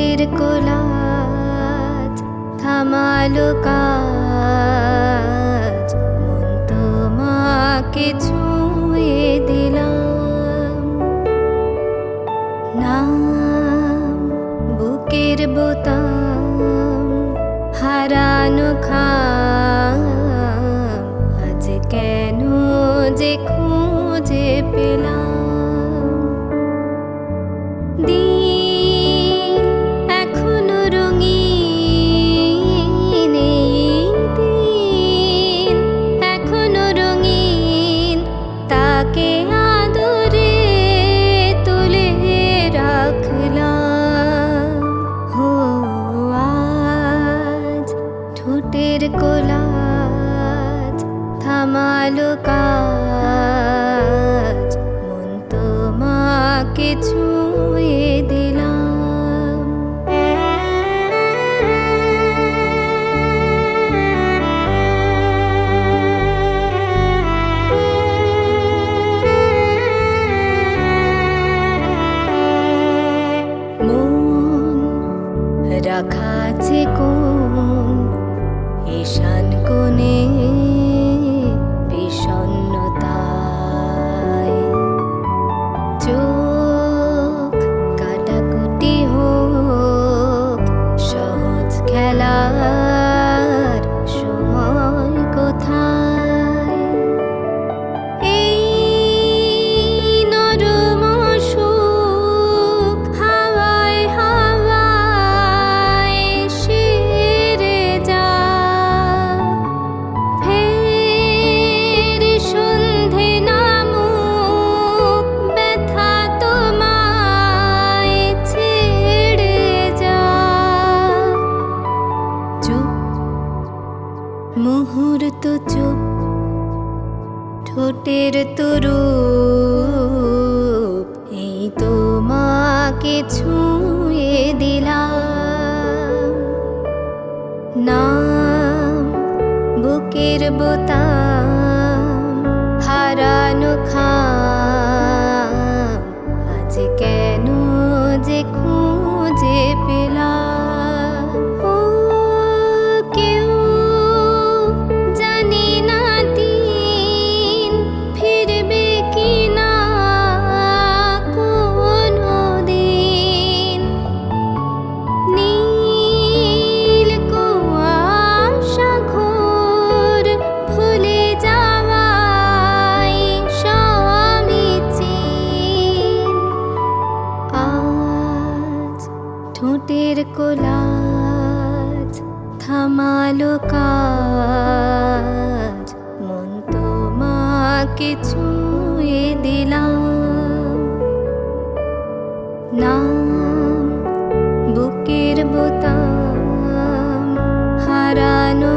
ঠোঁটের কোলাজ থামালো কাজ, মন তোমাকে ছুঁয়ে দিলাম। নাম বুকের বোতাম হারানো খাম, আজ কেন যে খুঁজে পেলাম। দিন এখনো রঙিন, এই দিন এখনো রঙিন, তাকে আদরে তুলে রাখলাম। হো আজ ঠোঁটের কোলাজ থামালো কাজ, মন তোমাকে ছুঁয়ে দিলাম। মন রাখা আছে কোন ঈশান কোণে বিষণ্ণতায়, চোখ কাটাকুটি হোক সহজ খেলার সময় কোথায়। এই নরম সুখ হাওয়ায় হাওয়ায় সেরে যা, ফের সন্ধে নামুক ব্যথা তোমায় ছেড়ে যা। চুপ মুহূর্ত চুপ, ঠোঁটের তরুপ এই তোমাকে ছুঁয়ে দিলাম। নাম বুকের বোতাম হারানো খাম, আজ কেন যে খুঁজে পেলাম। ও কেউ জানি না দিন ফিরবে কিনা কোনো দিন। নীল কুয়াশা ঘোর ভুলে যাওয়াই সমীচীন। আজ ঠোঁটের কোলাজ থামালো কাজ, মন তোমাকে ছুঁয়ে দিলাম। নাম বুকের বোতাম হারানো